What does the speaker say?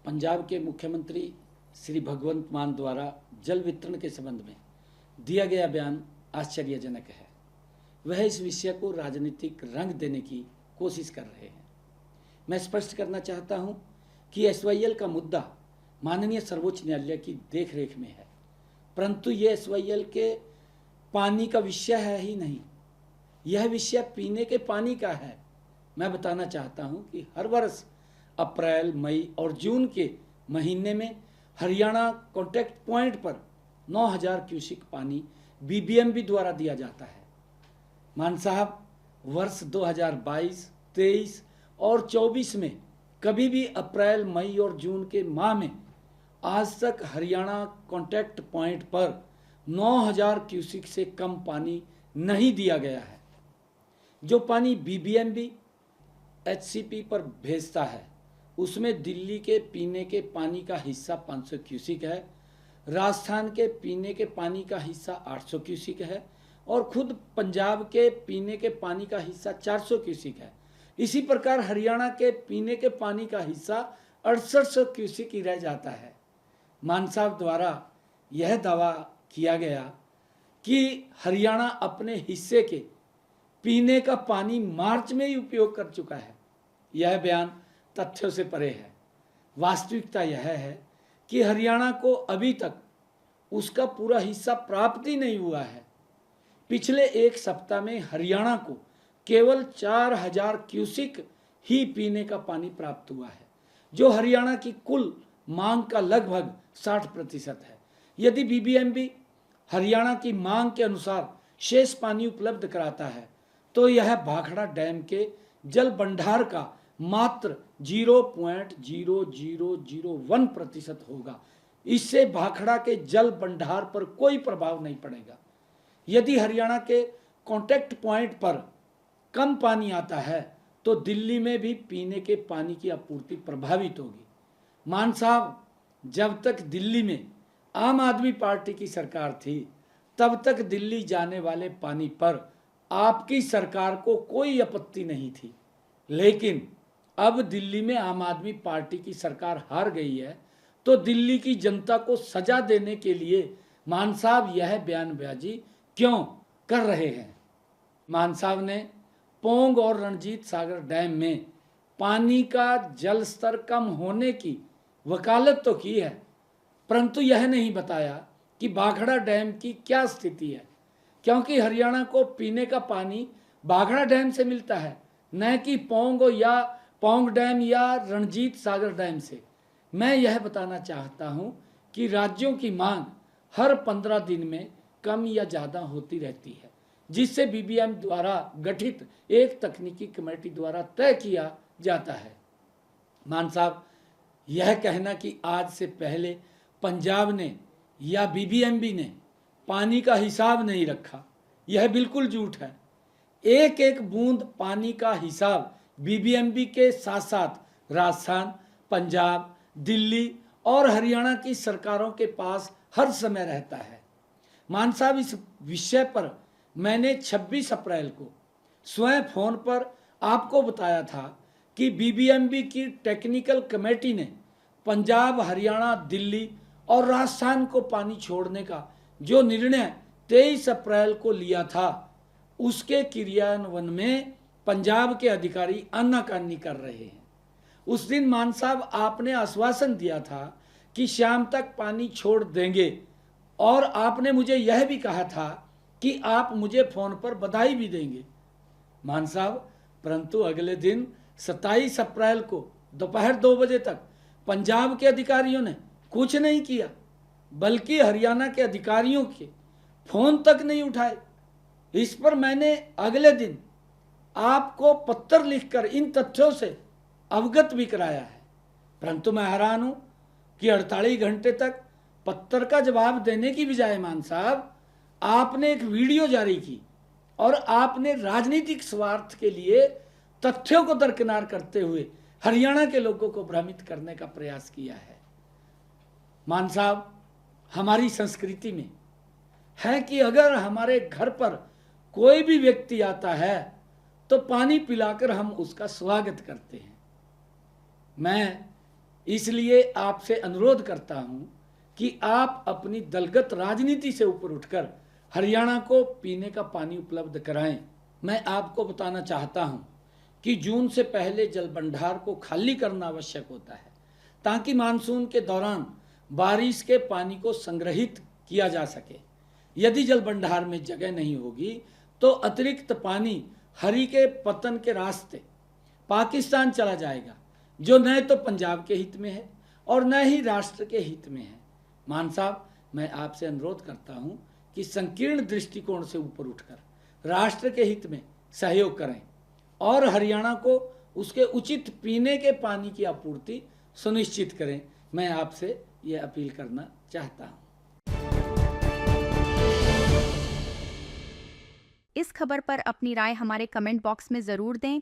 पंजाब के मुख्यमंत्री श्री भगवंत मान द्वारा जल वितरण के संबंध में दिया गया बयान आश्चर्यजनक है। वह इस विषय को राजनीतिक रंग देने की कोशिश कर रहे हैं। मैं स्पष्ट करना चाहता हूं कि एसवाईएल का मुद्दा माननीय सर्वोच्च न्यायालय की देखरेख में है, परंतु ये एसवाईएल के पानी का विषय है ही नहीं, यह विषय पीने के पानी का है। मैं बताना चाहता हूं कि हर वर्ष अप्रैल, मई और जून के महीने में हरियाणा कॉन्टैक्ट पॉइंट पर 9000 क्यूसिक पानी बीबीएमबी द्वारा दिया जाता है। मान साहब, वर्ष 2022, 23 और 24 में कभी भी अप्रैल, मई और जून के माह में आज तक हरियाणा कॉन्टैक्ट पॉइंट पर 9000 क्यूसिक से कम पानी नहीं दिया गया है। जो पानी बीबीएमबी एचसीपी पर भेजता है उसमें दिल्ली के पीने के पानी का हिस्सा 500 क्यूसिक है, राजस्थान के पीने के पानी का हिस्सा 800 क्यूसिक है और खुद पंजाब के पीने के पानी का हिस्सा 400 क्यूसिक है। इसी प्रकार हरियाणा के पीने के पानी का हिस्सा 6800 क्यूसिक ही रह जाता है। मान साहब द्वारा यह दावा किया गया कि हरियाणा अपने हिस्से के पीने का पानी मार्च में ही उपयोग कर चुका है। यह बयान तथ्यों से परे है। वास्तविकता यह है कि हरियाणा को अभी तक उसका पूरा हिस्सा प्राप्त ही नहीं हुआ है। पिछले एक सप्ताह में हरियाणा को केवल 4000 क्यूसिक ही पीने का पानी प्राप्त हुआ है, जो हरियाणा की कुल मांग का लगभग 60% है। यदि बीबीएमबी हरियाणा की मांग के अनुसार शेष पानी उपलब्ध कराता है तो यह भाखड़ा डैम के जल भंडार का मात्र 0.0001% होगा। इससे भाखड़ा के जल भंडार पर कोई प्रभाव नहीं पड़ेगा। यदि हरियाणा के कॉन्टैक्ट पॉइंट पर कम पानी आता है तो दिल्ली में भी पीने के पानी की आपूर्ति प्रभावित होगी। मान साहब, जब तक दिल्ली में आम आदमी पार्टी की सरकार थी तब तक दिल्ली जाने वाले पानी पर आपकी सरकार को कोई आपत्ति नहीं थी, लेकिन अब दिल्ली में आम आदमी पार्टी की सरकार हार गई है तो दिल्ली की जनता को सजा देने के लिए मान साहब यह बयानबाजी क्यों कर रहे हैं। मान साहब ने पोंग और रणजीत सागर डैम में पानी का जल स्तर कम होने की वकालत तो की है, परंतु यह नहीं बताया कि भाखड़ा डैम की क्या स्थिति है, क्योंकि हरियाणा को पीने का पानी भाखड़ा डैम से मिलता है, न कि पोंग डैम या रणजीत सागर डैम से। मैं यह बताना चाहता हूं कि राज्यों की मांग हर 15 दिन में कम या ज़्यादा होती रहती है, जिससे बीबीएम द्वारा गठित एक तकनीकी कमेटी द्वारा तय किया जाता है। मान साहब, यह कहना कि आज से पहले पंजाब ने या बीबीएमबी ने पानी का हिसाब नहीं रखा, यह बिल्कुल झूठ है। एक एक बूंद पानी का हिसाब बीबीएमबी के साथ साथ राजस्थान, पंजाब, दिल्ली और हरियाणा की सरकारों के पास हर समय रहता है। मान साहब, इस विषय पर मैंने 26 अप्रैल को स्वयं फोन पर आपको बताया था कि बीबीएमबी की टेक्निकल कमेटी ने पंजाब, हरियाणा, दिल्ली और राजस्थान को पानी छोड़ने का जो निर्णय 23 अप्रैल को लिया था उसके क्रियान्वयन में पंजाब के अधिकारी आनाकानी कर रहे हैं। उस दिन मान साहब आपने आश्वासन दिया था कि शाम तक पानी छोड़ देंगे और आपने मुझे यह भी कहा था कि आप मुझे फोन पर बधाई भी देंगे। मान साहब, परंतु अगले दिन 27 अप्रैल को दोपहर 2 बजे तक पंजाब के अधिकारियों ने कुछ नहीं किया, बल्कि हरियाणा के अधिकारियों के फोन तक नहीं उठाए। इस पर मैंने अगले दिन आपको पत्र लिखकर इन तथ्यों से अवगत भी कराया है, परंतु मैं हैरान हूं कि 48 घंटे तक पत्र का जवाब देने की बजाय मान साहब आपने एक वीडियो जारी की और आपने राजनीतिक स्वार्थ के लिए तथ्यों को दरकिनार करते हुए हरियाणा के लोगों को भ्रमित करने का प्रयास किया है। मान साहब, हमारी संस्कृति में है कि अगर हमारे घर पर कोई भी व्यक्ति आता है तो पानी पिलाकर हम उसका स्वागत करते हैं। मैं इसलिए आपसे अनुरोध करता हूं कि आप अपनी दलगत राजनीति से ऊपर उठकर हरियाणा को पीने का पानी उपलब्ध कराएं। मैं आपको बताना चाहता हूं कि जून से पहले जल भंडार को खाली करना आवश्यक होता है, ताकि मानसून के दौरान बारिश के पानी को संग्रहित किया जा सके। यदि जल भंडार में जगह नहीं होगी तो अतिरिक्त पानी हरि के पतन के रास्ते पाकिस्तान चला जाएगा, जो न तो पंजाब के हित में है और न ही राष्ट्र के हित में है। मान साहब, मैं आपसे अनुरोध करता हूं कि संकीर्ण दृष्टिकोण से ऊपर उठकर राष्ट्र के हित में सहयोग करें और हरियाणा को उसके उचित पीने के पानी की आपूर्ति सुनिश्चित करें। मैं आपसे यह अपील करना चाहता हूं। इस खबर पर अपनी राय हमारे कमेंट बॉक्स में जरूर दें।